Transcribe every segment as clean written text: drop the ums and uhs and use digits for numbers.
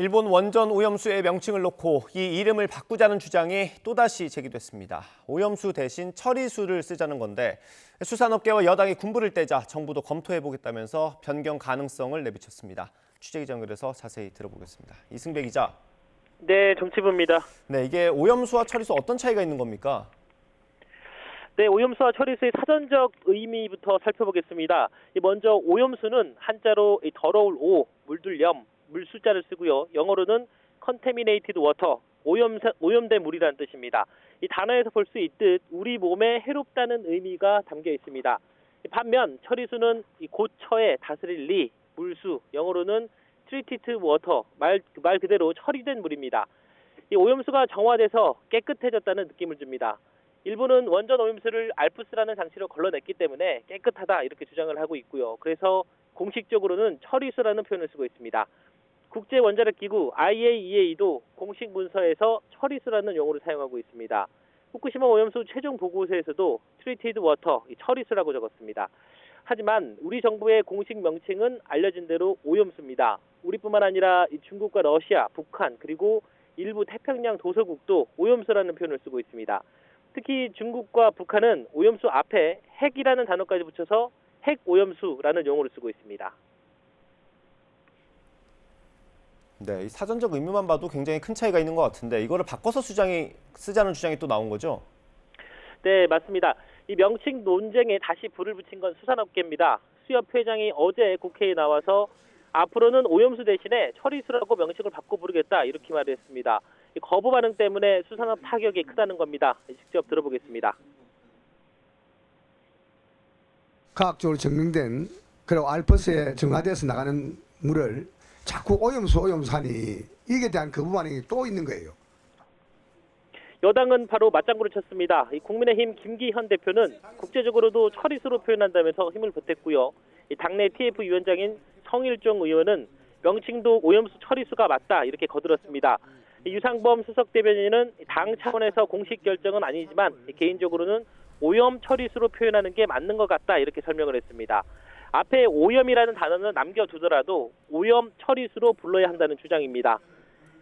일본 원전 오염수의 명칭을 놓고 이 이름을 바꾸자는 주장이 또다시 제기됐습니다. 오염수 대신 처리수를 쓰자는 건데 수산업계와 여당이 군부를 떼자 정부도 검토해보겠다면서 변경 가능성을 내비쳤습니다. 취재기자 연결해서 자세히 들어보겠습니다. 이승배 기자. 네, 정치부입니다. 네, 이게 오염수와 처리수 어떤 차이가 있는 겁니까? 네, 오염수와 처리수의 사전적 의미부터 살펴보겠습니다. 먼저 오염수는 한자로 더러울 오, 물들 염, 물수자를 쓰고요. 영어로는 contaminated water, 오염된 물이라는 뜻입니다. 이 단어에서 볼 수 있듯 우리 몸에 해롭다는 의미가 담겨 있습니다. 반면 처리수는 이 고처에 다스릴 리, 물수, 영어로는 treated water, 말 그대로 처리된 물입니다. 이 오염수가 정화돼서 깨끗해졌다는 느낌을 줍니다. 일본은 원전 오염수를 알프스라는 장치로 걸러냈기 때문에 깨끗하다 이렇게 주장을 하고 있고요. 그래서 공식적으로는 처리수라는 표현을 쓰고 있습니다. 국제원자력기구 IAEA도 공식 문서에서 처리수라는 용어를 사용하고 있습니다. 후쿠시마 오염수 최종 보고서에서도 treated water, 처리수라고 적었습니다. 하지만 우리 정부의 공식 명칭은 알려진 대로 오염수입니다. 우리뿐만 아니라 중국과 러시아, 북한 그리고 일부 태평양 도서국도 오염수라는 표현을 쓰고 있습니다. 특히 중국과 북한은 오염수 앞에 핵이라는 단어까지 붙여서 핵오염수라는 용어를 쓰고 있습니다. 네, 이 사전적 의미만 봐도 굉장히 큰 차이가 있는 것 같은데 이거를 바꿔서 쓰자는 주장이 또 나온 거죠? 네, 맞습니다. 이 명칭 논쟁에 다시 불을 붙인 건 수산업계입니다. 수협 회장이 어제 국회에 나와서 앞으로는 오염수 대신에 처리수라고 명칭을 바꿔 부르겠다 이렇게 말했습니다. 이 거부 반응 때문에 수산업 타격이 크다는 겁니다. 직접 들어보겠습니다. 과학적으로 증명된 그리고 알프스에 정화돼서 나가는 물을 자꾸 오염수 하니 이게 대한 거부 반응이 또 있는 거예요. 여당은 바로 맞장구를 쳤습니다. 이 국민의힘 김기현 대표는 국제적으로도 처리수로 표현한다면서 힘을 보탰고요. 이 당내 TF 위원장인 성일종 의원은 명칭도 오염수 처리수가 맞다 이렇게 거들었습니다. 유상범 수석 대변인은 당 차원에서 공식 결정은 아니지만 개인적으로는 오염 처리수로 표현하는 게 맞는 것 같다 이렇게 설명을 했습니다. 앞에 오염이라는 단어는 남겨두더라도 오염 처리수로 불러야 한다는 주장입니다.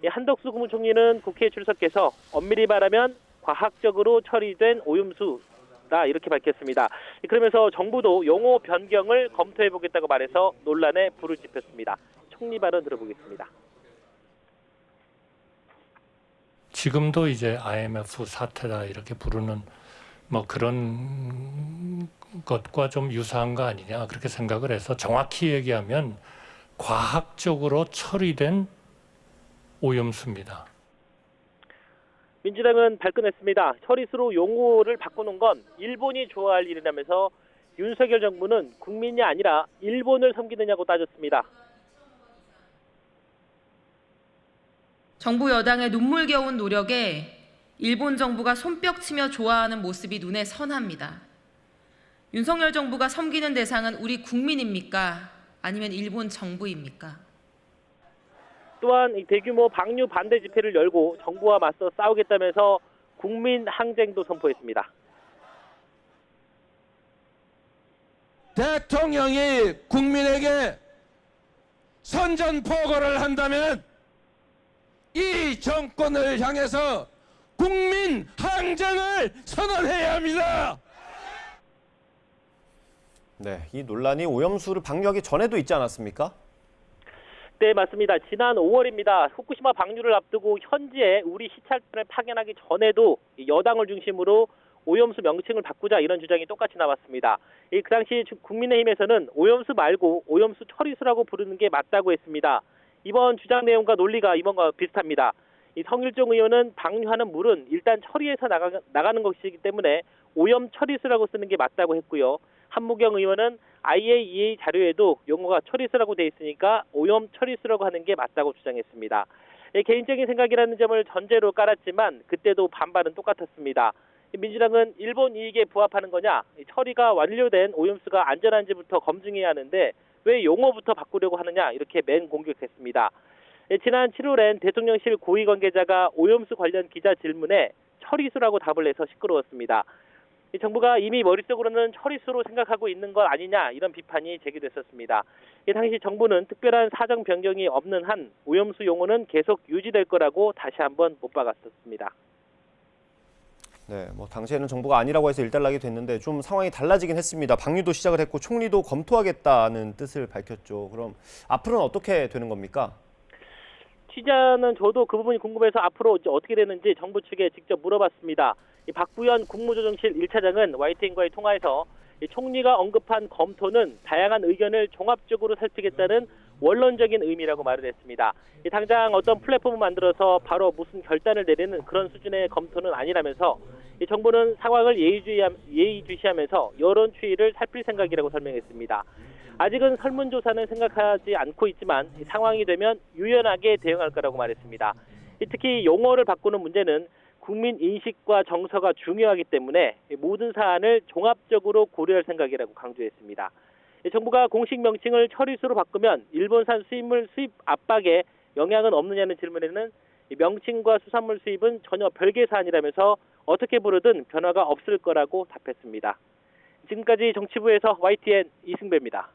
한덕수 국무총리는 국회에 출석해서 엄밀히 말하면 과학적으로 처리된 오염수다 이렇게 밝혔습니다. 그러면서 정부도 용어 변경을 검토해보겠다고 말해서 논란에 불을 지폈습니다. 총리 발언 들어보겠습니다. 지금도 이제 IMF 사태다 이렇게 부르는 뭐 그런 것과 좀 유사한 거 아니냐 그렇게 생각을 해서 정확히 얘기하면 과학적으로 처리된 오염수입니다. 민주당은 발끈했습니다. 처리수로 용어를 바꾸는 건 일본이 좋아할 일이라면서 윤석열 정부는 국민이 아니라 일본을 섬기느냐고 따졌습니다. 정부 여당의 눈물겨운 노력에 일본 정부가 손뼉치며 좋아하는 모습이 눈에 선합니다. 윤석열 정부가 섬기는 대상은 우리 국민입니까? 아니면 일본 정부입니까? 또한 대규모 방류 반대 집회를 열고 정부와 맞서 싸우겠다면서 국민 항쟁도 선포했습니다. 대통령이 국민에게 선전포고를 한다면 이 정권을 향해서 국민 항쟁을 선언해야 합니다. 네, 이 논란이 오염수를 방류하기 전에도 있지 않았습니까? 네, 맞습니다. 지난 5월입니다. 후쿠시마 방류를 앞두고 현지에 우리 시찰단을 파견하기 전에도 여당을 중심으로 오염수 명칭을 바꾸자 이런 주장이 똑같이 나왔습니다. 그 당시 국민의힘에서는 오염수 말고 오염수 처리수라고 부르는 게 맞다고 했습니다. 이번 주장 내용과 논리가 이번과 비슷합니다. 이 성일종 의원은 방류하는 물은 일단 처리해서 나가는 것이기 때문에 오염 처리수라고 쓰는 게 맞다고 했고요. 한무경 의원은 IAEA 자료에도 용어가 처리수라고 돼 있으니까 오염 처리수라고 하는 게 맞다고 주장했습니다. 개인적인 생각이라는 점을 전제로 깔았지만 그때도 반발은 똑같았습니다. 민주당은 일본 이익에 부합하는 거냐, 처리가 완료된 오염수가 안전한지부터 검증해야 하는데 왜 용어부터 바꾸려고 하느냐 이렇게 맹공격했습니다. 지난 7월엔 대통령실 고위 관계자가 오염수 관련 기자 질문에 처리수라고 답을 해서 시끄러웠습니다. 이 정부가 이미 머릿속으로는 처리수로 생각하고 있는 것 아니냐 이런 비판이 제기됐었습니다. 이 당시 정부는 특별한 사정 변경이 없는 한 오염수 용어는 계속 유지될 거라고 다시 한번 못 박았었습니다. 네, 뭐 당시에는 정부가 아니라고 해서 일단락이 됐는데 좀 상황이 달라지긴 했습니다. 방류도 시작을 했고 총리도 검토하겠다는 뜻을 밝혔죠. 그럼 앞으로는 어떻게 되는 겁니까? 취재는 저도 그 부분이 궁금해서 앞으로 이제 어떻게 되는지 정부 측에 직접 물어봤습니다. 이 박부현 국무조정실 1차장은 YTN과의 통화에서 이 총리가 언급한 검토는 다양한 의견을 종합적으로 살피겠다는 원론적인 의미라고 말을 했습니다. 이 당장 어떤 플랫폼을 만들어서 바로 무슨 결단을 내리는 그런 수준의 검토는 아니라면서 이 정부는 상황을 예의주시하면서 여론 추이를 살필 생각이라고 설명했습니다. 아직은 설문조사는 생각하지 않고 있지만 상황이 되면 유연하게 대응할 거라고 말했습니다. 특히 용어를 바꾸는 문제는 국민 인식과 정서가 중요하기 때문에 모든 사안을 종합적으로 고려할 생각이라고 강조했습니다. 정부가 공식 명칭을 처리수로 바꾸면 일본산 수입물 수입 압박에 영향은 없느냐는 질문에는 명칭과 수산물 수입은 전혀 별개 사안이라면서 어떻게 부르든 변화가 없을 거라고 답했습니다. 지금까지 정치부에서 YTN 이승배입니다.